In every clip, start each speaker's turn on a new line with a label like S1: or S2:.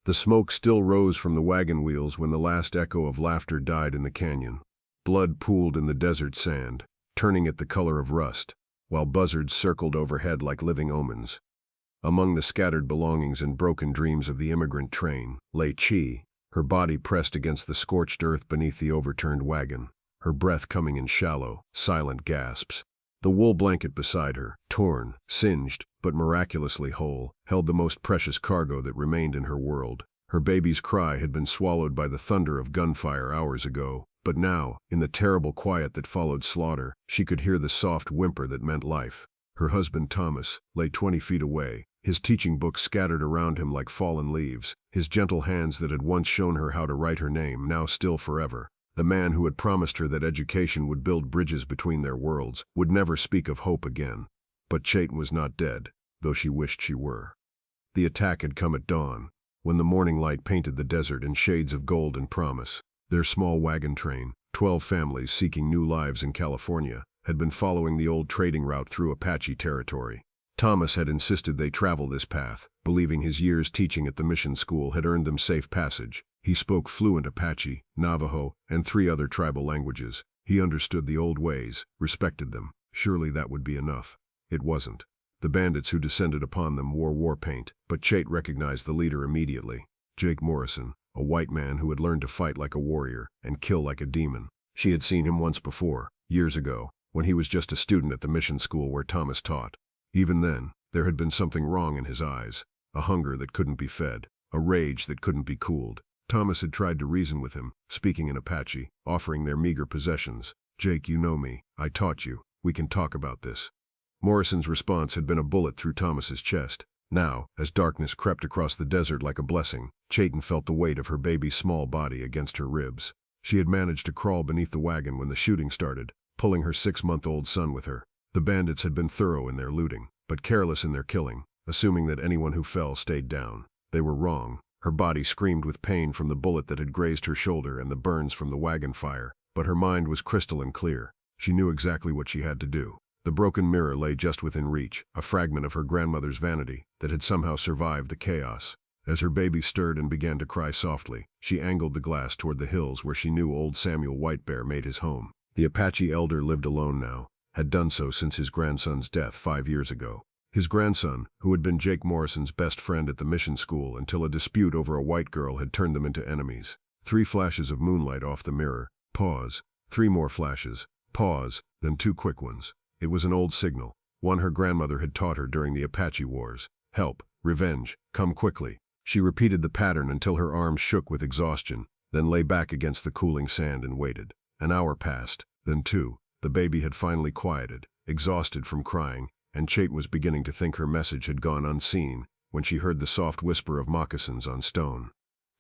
S1: The smoke still rose from the wagon wheels when the last echo of laughter died in the canyon. Blood pooled in the desert sand, turning it the color of rust, while buzzards circled overhead like living omens. Among the scattered belongings and broken dreams of the immigrant train lay Chi, her body pressed against the scorched earth beneath the overturned wagon, her breath coming in shallow, silent gasps. The wool blanket beside her, torn, singed, but miraculously whole, held the most precious cargo that remained in her world. Her baby's cry had been swallowed by the thunder of gunfire hours ago, but now, in the terrible quiet that followed slaughter, she could hear the soft whimper that meant life. Her husband Thomas lay 20 feet away, his teaching books scattered around him like fallen leaves, his gentle hands that had once shown her how to write her name now still forever. The man who had promised her that education would build bridges between their worlds would never speak of hope again. But Chayton was not dead, though she wished she were. The attack had come at dawn, when the morning light painted the desert in shades of gold and promise. Their small wagon train, 12 families seeking new lives in California, had been following the old trading route through Apache territory. Thomas had insisted they travel this path, believing his years teaching at the mission school had earned them safe passage. He spoke fluent Apache, Navajo, and 3 other tribal languages. He understood the old ways, respected them. Surely that would be enough. It wasn't. The bandits who descended upon them wore war paint, but Chait recognized the leader immediately. Jake Morrison, a white man who had learned to fight like a warrior and kill like a demon. She had seen him once before, years ago, when he was just a student at the mission school where Thomas taught. Even then, there had been something wrong in his eyes, a hunger that couldn't be fed, a rage that couldn't be cooled. Thomas had tried to reason with him, speaking in Apache, offering their meager possessions. "Jake, you know me. I taught you. We can talk about this." Morrison's response had been a bullet through Thomas's chest. Now, as darkness crept across the desert like a blessing, Chayton felt the weight of her baby's small body against her ribs. She had managed to crawl beneath the wagon when the shooting started, pulling her 6-month-old son with her. The bandits had been thorough in their looting, but careless in their killing, assuming that anyone who fell stayed down. They were wrong. Her body screamed with pain from the bullet that had grazed her shoulder and the burns from the wagon fire, but her mind was crystalline clear. She knew exactly what she had to do. The broken mirror lay just within reach, a fragment of her grandmother's vanity that had somehow survived the chaos. As her baby stirred and began to cry softly, she angled the glass toward the hills where she knew old Samuel Whitebear made his home. The Apache elder lived alone now, had done so since his grandson's death 5 years ago. His grandson, who had been Jake Morrison's best friend at the mission school until a dispute over a white girl had turned them into enemies. 3 flashes of moonlight off the mirror. Pause. 3 more flashes. Pause. Then 2 quick ones. It was an old signal, one her grandmother had taught her during the Apache Wars. Help. Revenge. Come quickly. She repeated the pattern until her arms shook with exhaustion, then lay back against the cooling sand and waited. An hour passed, then 2. The baby had finally quieted, exhausted from crying, and Chait was beginning to think her message had gone unseen when she heard the soft whisper of moccasins on stone.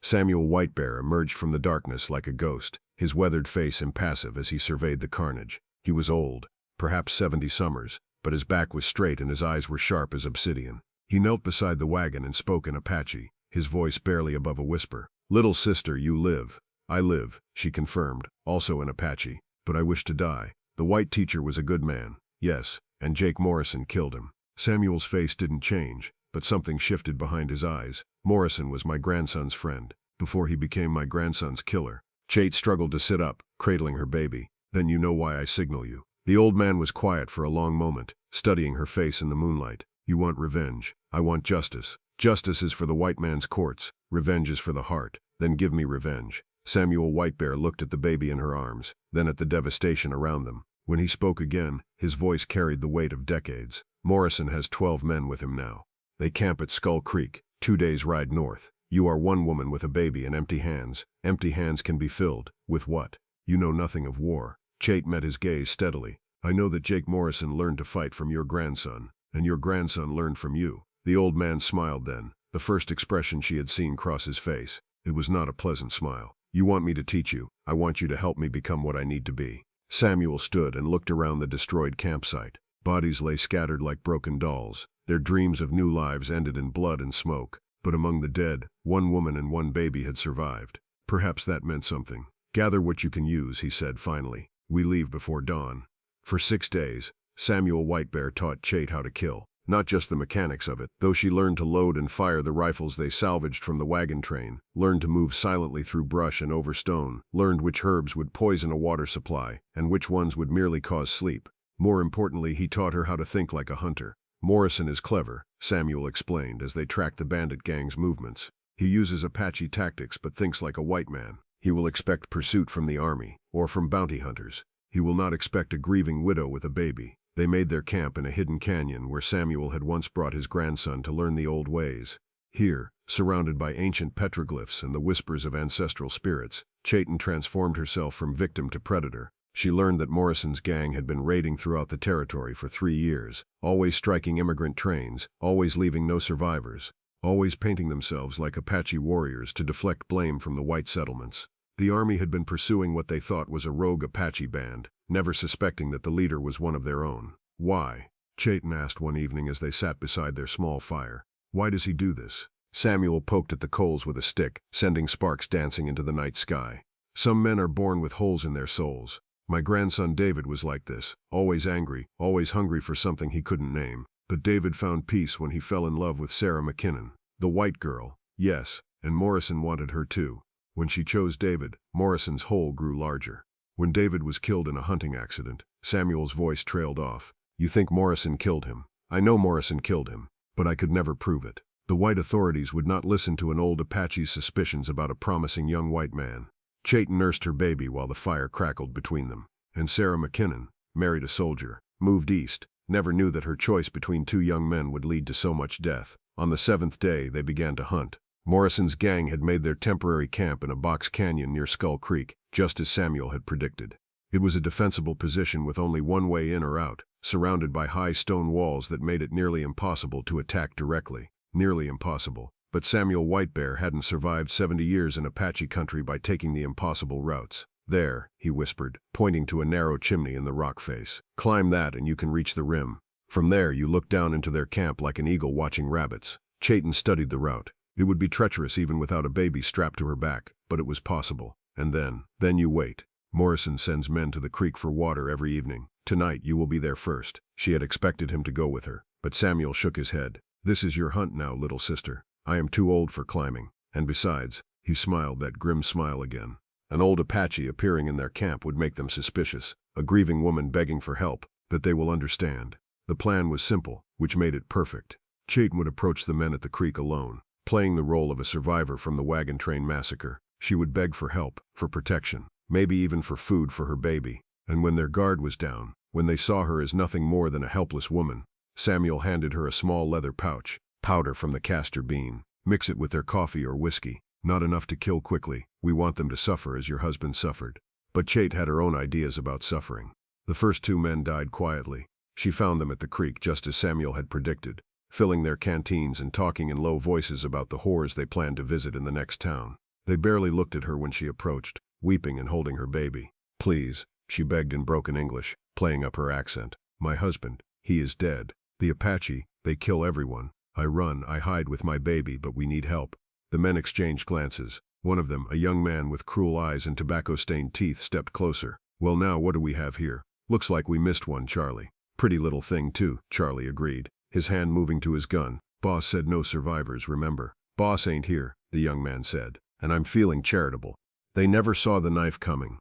S1: Samuel Whitebear emerged from the darkness like a ghost, his weathered face impassive as he surveyed the carnage. He was old, perhaps 70 summers, but his back was straight and his eyes were sharp as obsidian. He knelt beside the wagon and spoke in Apache, his voice barely above a whisper. "Little sister, you live." "I live," she confirmed, also in Apache, "but I wish to die." The white teacher was a good man, yes, and Jake Morrison killed him. Samuel's face didn't change, but something shifted behind his eyes. "Morrison was my grandson's friend, before he became my grandson's killer." Chait struggled to sit up, cradling her baby. "Then you know why I signal you." The old man was quiet for a long moment, studying her face in the moonlight. "You want revenge. I want justice. Justice is for the white man's courts. Revenge is for the heart. Then give me revenge." Samuel Whitebear looked at the baby in her arms, then at the devastation around them. When he spoke again, his voice carried the weight of decades. "Morrison has 12 men with him now. They camp at Skull Creek, 2 days' ride north. You are one woman with a baby and empty hands. Empty hands can be filled. With what? You know nothing of war." Chait met his gaze steadily. "I know that Jake Morrison learned to fight from your grandson, and your grandson learned from you." The old man smiled then, the first expression she had seen cross his face. It was not a pleasant smile. "You want me to teach you. I want you to help me become what I need to be." Samuel stood and looked around the destroyed campsite. Bodies lay scattered like broken dolls. Their dreams of new lives ended in blood and smoke. But among the dead, 1 woman and 1 baby had survived. Perhaps that meant something. "Gather what you can use," he said finally. "We leave before dawn." For 6 days, Samuel Whitebear taught Chait how to kill. not just the mechanics of it, though she learned to load and fire the rifles they salvaged from the wagon train, learned to move silently through brush and over stone, learned which herbs would poison a water supply, and which ones would merely cause sleep. More importantly, he taught her how to think like a hunter. Morrison is clever, Samuel explained as they tracked the bandit gang's movements. He uses Apache tactics but thinks like a white man. He will expect pursuit from the army, or from bounty hunters. He will not expect a grieving widow with a baby. They made their camp in a hidden canyon where Samuel had once brought his grandson to learn the old ways. Here, surrounded by ancient petroglyphs and the whispers of ancestral spirits, Chayton transformed herself from victim to predator. She learned that Morrison's gang had been raiding throughout the territory for 3 years, always striking immigrant trains, always leaving no survivors, always painting themselves like Apache warriors to deflect blame from the white settlements. The army had been pursuing what they thought was a rogue Apache band, never suspecting that the leader was one of their own. Why? Chayton asked one evening as they sat beside their small fire. Why does he do this? Samuel poked at the coals with a stick, sending sparks dancing into the night sky. Some men are born with holes in their souls. My grandson David was like this, always angry, always hungry for something he couldn't name. But David found peace when he fell in love with Sarah McKinnon, the white girl. Yes, and Morrison wanted her too. When she chose David, Morrison's hole grew larger. When David was killed in a hunting accident, Samuel's voice trailed off. You think Morrison killed him? I know Morrison killed him, but I could never prove it. The white authorities would not listen to an old Apache's suspicions about a promising young white man. Chayton nursed her baby while the fire crackled between them. And Sarah McKinnon, married a soldier, moved east, never knew that her choice between 2 young men would lead to so much death. On the 7th day, they began to hunt. Morrison's gang had made their temporary camp in a box canyon near Skull Creek, just as Samuel had predicted. It was a defensible position with only one way in or out, surrounded by high stone walls that made it nearly impossible to attack directly. Nearly impossible. But Samuel Whitebear hadn't survived 70 years in Apache country by taking the impossible routes. There, he whispered, pointing to a narrow chimney in the rock face. Climb that and you can reach the rim. From there you look down into their camp like an eagle watching rabbits. Chayton studied the route. It would be treacherous even without a baby strapped to her back, but it was possible. And then you wait. Morrison sends men to the creek for water every evening. Tonight you will be there first. She had expected him to go with her, but Samuel shook his head. This is your hunt now, little sister. I am too old for climbing, and besides, he smiled that grim smile again. An old Apache appearing in their camp would make them suspicious, a grieving woman begging for help, that they will understand. The plan was simple, which made it perfect. Chayton would approach the men at the creek alone, playing the role of a survivor from the wagon train massacre. She would beg for help, for protection, maybe even for food for her baby. And when their guard was down, when they saw her as nothing more than a helpless woman, Samuel handed her a small leather pouch, powder from the castor bean. Mix it with their coffee or whiskey. Not enough to kill quickly. We want them to suffer as your husband suffered. But Chayt had her own ideas about suffering. The first 2 men died quietly. She found them at the creek just as Samuel had predicted, filling their canteens and talking in low voices about the whores they planned to visit in the next town. They barely looked at her when she approached, weeping and holding her baby. Please, she begged in broken English, playing up her accent. My husband, he is dead. The Apache, they kill everyone. I run, I hide with my baby, but we need help. The men exchanged glances. One of them, a young man with cruel eyes and tobacco-stained teeth, stepped closer. Well now, what do we have here? Looks like we missed one, Charlie. Pretty little thing too, Charlie agreed, his hand moving to his gun. Boss said no survivors, remember? Boss ain't here, the young man said, and I'm feeling charitable. They never saw the knife coming.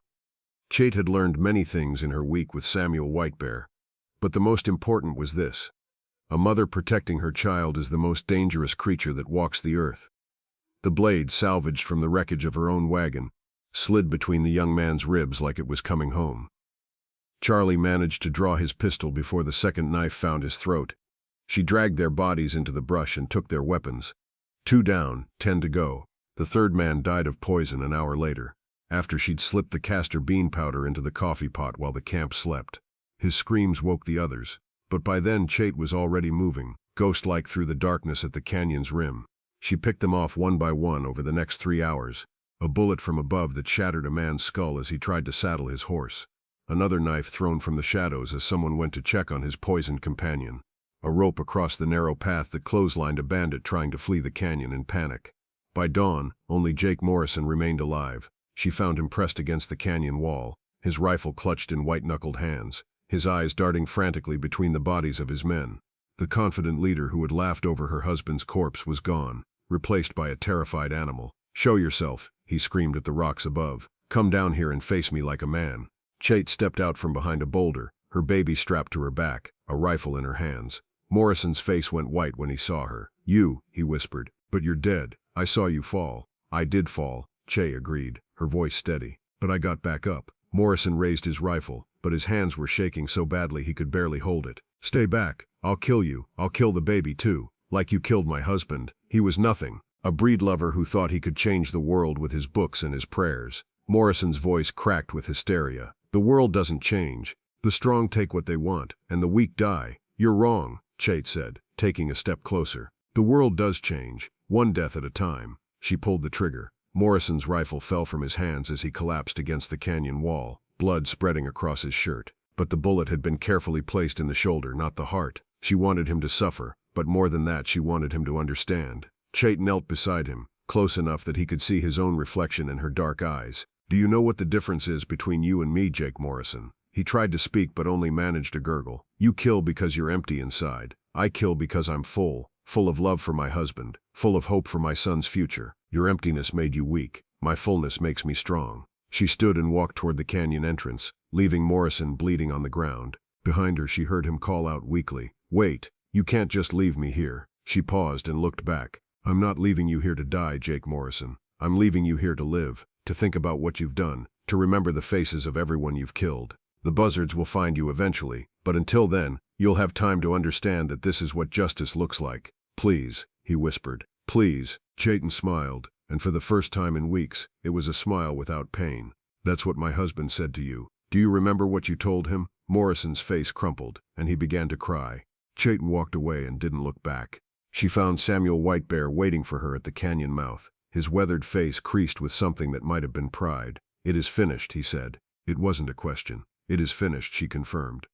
S1: Chayt had learned many things in her week with Samuel Whitebear, but the most important was this. A mother protecting her child is the most dangerous creature that walks the earth. The blade, salvaged from the wreckage of her own wagon, slid between the young man's ribs like it was coming home. Charlie managed to draw his pistol before the second knife found his throat. She dragged their bodies into the brush and took their weapons. 2 down, 10 to go. The 3rd man died of poison an hour later, after she'd slipped the castor bean powder into the coffee pot while the camp slept. His screams woke the others. But by then Chayt was already moving, ghost-like through the darkness at the canyon's rim. She picked them off one by one over the next 3 hours. A bullet from above that shattered a man's skull as he tried to saddle his horse. Another knife thrown from the shadows as someone went to check on his poisoned companion. A rope across the narrow path that clotheslined a bandit trying to flee the canyon in panic. By dawn, only Jake Morrison remained alive. She found him pressed against the canyon wall, his rifle clutched in white-knuckled hands, his eyes darting frantically between the bodies of his men. The confident leader who had laughed over her husband's corpse was gone, replaced by a terrified animal. "Show yourself," he screamed at the rocks above. "Come down here and face me like a man." Chait stepped out from behind a boulder, her baby strapped to her back, a rifle in her hands. Morrison's face went white when he saw her. "You," he whispered, "but you're dead. I saw you fall." "I did fall," Chait agreed, her voice steady. "But I got back up." Morrison raised his rifle, but his hands were shaking so badly he could barely hold it. "Stay back. I'll kill you. I'll kill the baby too. Like you killed my husband. He was nothing. A breed lover who thought he could change the world with his books and his prayers." Morrison's voice cracked with hysteria. "The world doesn't change. The strong take what they want, and the weak die." "You're wrong," Chait said, taking a step closer. "The world does change, one death at a time." She pulled the trigger. Morrison's rifle fell from his hands as he collapsed against the canyon wall, blood spreading across his shirt. But the bullet had been carefully placed in the shoulder, not the heart. She wanted him to suffer, but more than that, she wanted him to understand. Chait knelt beside him, close enough that he could see his own reflection in her dark eyes. "Do you know what the difference is between you and me, Jake Morrison?" He tried to speak but only managed to gurgle. "You kill because you're empty inside. I kill because I'm full of love for my husband, full of hope for my son's future. Your emptiness made you weak. My fullness makes me strong." She stood and walked toward the canyon entrance, leaving Morrison bleeding on the ground. Behind her she heard him call out weakly, "Wait, you can't just leave me here." She paused and looked back. "I'm not leaving you here to die, Jake Morrison. I'm leaving you here to live, to think about what you've done, to remember the faces of everyone you've killed. The buzzards will find you eventually, but until then, you'll have time to understand that this is what justice looks like. Please," he whispered. "Please." Chayton smiled, and for the first time in weeks, it was a smile without pain. "That's what my husband said to you. Do you remember what you told him?" Morrison's face crumpled, and he began to cry. Chayton walked away and didn't look back. She found Samuel Whitebear waiting for her at the canyon mouth, his weathered face creased with something that might have been pride. "It is finished," he said. It wasn't a question. "It is finished," she confirmed.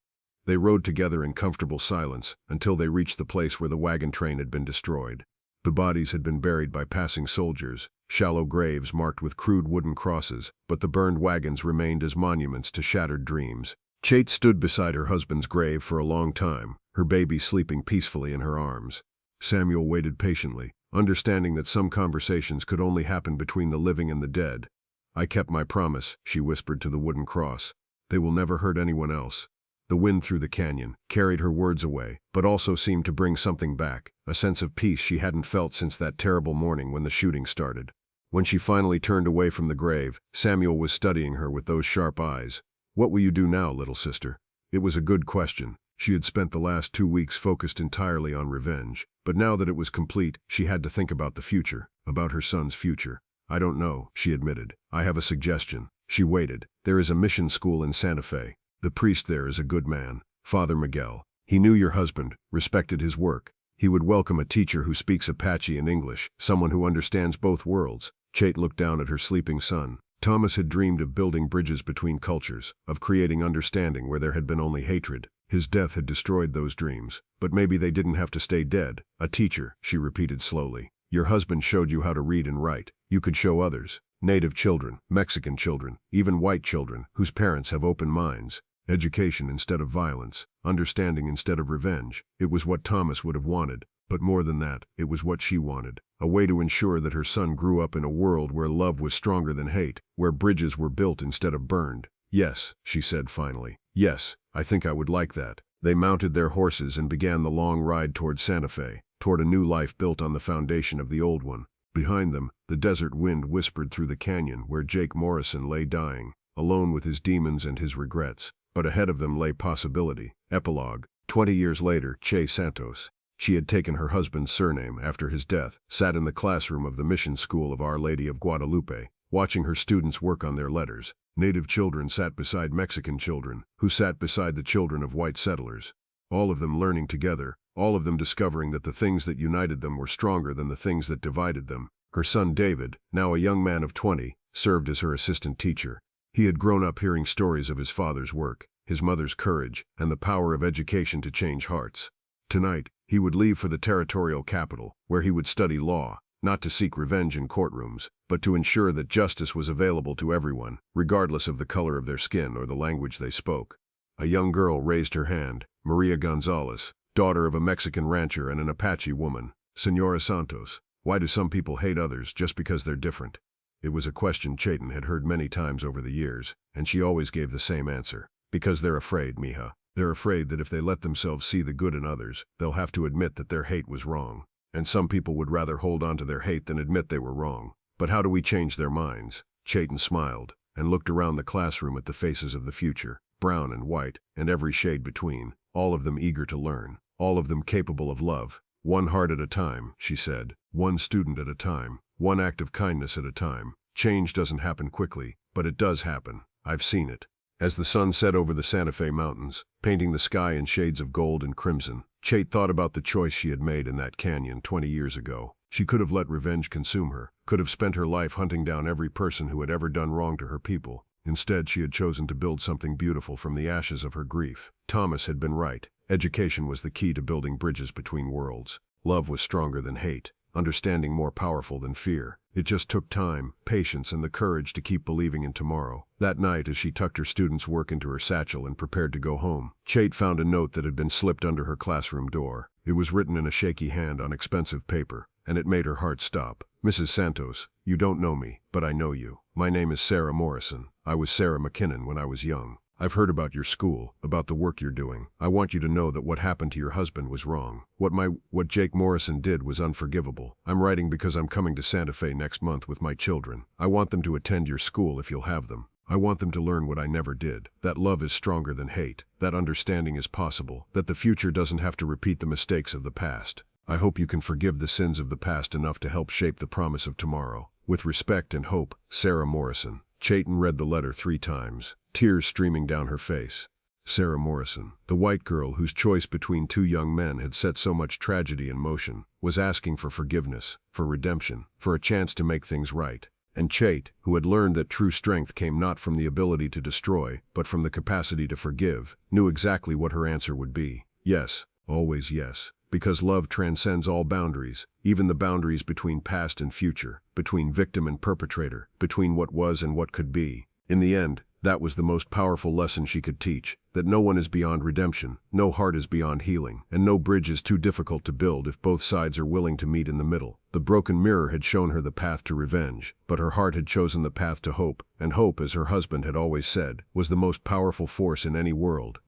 S1: They rode together in comfortable silence until they reached the place where the wagon train had been destroyed. The bodies had been buried by passing soldiers, shallow graves marked with crude wooden crosses, but the burned wagons remained as monuments to shattered dreams. Chait stood beside her husband's grave for a long time, her baby sleeping peacefully in her arms. Samuel waited patiently, understanding that some conversations could only happen between the living and the dead. "I kept my promise," she whispered to the wooden cross. "They will never hurt anyone else." The wind through the canyon carried her words away, but also seemed to bring something back, a sense of peace she hadn't felt since that terrible morning when the shooting started. When she finally turned away from the grave, Samuel was studying her with those sharp eyes. "What will you do now, little sister?" It was a good question. She had spent the last 2 weeks focused entirely on revenge, but now that it was complete, she had to think about the future, about her son's future. "I don't know," she admitted. "I have a suggestion." She waited. "There is a mission school in Santa Fe. The priest there is a good man, Father Miguel. He knew your husband, respected his work. He would welcome a teacher who speaks Apache and English, someone who understands both worlds." Chait looked down at her sleeping son. Thomas had dreamed of building bridges between cultures, of creating understanding where there had been only hatred. His death had destroyed those dreams, but maybe they didn't have to stay dead. "A teacher," she repeated slowly. "Your husband showed you how to read and write. You could show others. Native children, Mexican children, even white children, whose parents have open minds. Education instead of violence, understanding instead of revenge." It was what Thomas would have wanted, but more than that, it was what she wanted. A way to ensure that her son grew up in a world where love was stronger than hate, where bridges were built instead of burned. "Yes," she said finally. "Yes, I think I would like that." They mounted their horses and began the long ride toward Santa Fe, toward a new life built on the foundation of the old one. Behind them, the desert wind whispered through the canyon where Jake Morrison lay dying, alone with his demons and his regrets. But ahead of them lay possibility. Epilogue. 20 years later, Che Santos. She had taken her husband's surname after his death, sat in the classroom of the mission school of Our Lady of Guadalupe, watching her students work on their letters. Native children sat beside Mexican children, who sat beside the children of white settlers. All of them learning together, all of them discovering that the things that united them were stronger than the things that divided them. Her son David, now a young man of 20, served as her assistant teacher. He had grown up hearing stories of his father's work, his mother's courage, and the power of education to change hearts. Tonight, he would leave for the territorial capital, where he would study law, not to seek revenge in courtrooms, but to ensure that justice was available to everyone, regardless of the color of their skin or the language they spoke. A young girl raised her hand, Maria Gonzalez, daughter of a Mexican rancher and an Apache woman. Senora Santos, why do some people hate others just because they're different? It was a question Chayton had heard many times over the years, and she always gave the same answer. Because they're afraid, mija. They're afraid that if they let themselves see the good in others, they'll have to admit that their hate was wrong. And some people would rather hold on to their hate than admit they were wrong. But how do we change their minds? Chayton smiled, and looked around the classroom at the faces of the future, brown and white, and every shade between, all of them eager to learn, all of them capable of love. One heart at a time, she said, one student at a time, one act of kindness at a time. Change doesn't happen quickly, but it does happen. I've seen it. As the sun set over the Santa Fe Mountains, painting the sky in shades of gold and crimson, Chayton thought about the choice she had made in that canyon 20 years ago. She could have let revenge consume her, could have spent her life hunting down every person who had ever done wrong to her people. Instead, she had chosen to build something beautiful from the ashes of her grief. Thomas had been right. Education was the key to building bridges between worlds. Love was stronger than hate, understanding more powerful than fear. It just took time, patience, and the courage to keep believing in tomorrow. That night, as she tucked her students' work into her satchel and prepared to go home, Chayton found a note that had been slipped under her classroom door. It was written in a shaky hand on expensive paper, and it made her heart stop. Mrs. Santos, you don't know me, but I know you. My name is Sarah Morrison. I was Sarah McKinnon when I was young. I've heard about your school, about the work you're doing. I want you to know that what happened to your husband was wrong. What Jake Morrison did was unforgivable. I'm writing because I'm coming to Santa Fe next month with my children. I want them to attend your school if you'll have them. I want them to learn what I never did, that love is stronger than hate, that understanding is possible, that the future doesn't have to repeat the mistakes of the past. I hope you can forgive the sins of the past enough to help shape the promise of tomorrow. With respect and hope, Sarah Morrison. Chayton read the letter 3 times, tears streaming down her face. Sarah Morrison, the white girl whose choice between 2 young men had set so much tragedy in motion, was asking for forgiveness, for redemption, for a chance to make things right. And Chayton, who had learned that true strength came not from the ability to destroy, but from the capacity to forgive, knew exactly what her answer would be. Yes, always yes. Because love transcends all boundaries, even the boundaries between past and future, between victim and perpetrator, between what was and what could be. In the end, that was the most powerful lesson she could teach, that no one is beyond redemption, no heart is beyond healing, and no bridge is too difficult to build if both sides are willing to meet in the middle. The broken mirror had shown her the path to revenge, but her heart had chosen the path to hope, and hope, as her husband had always said, was the most powerful force in any world.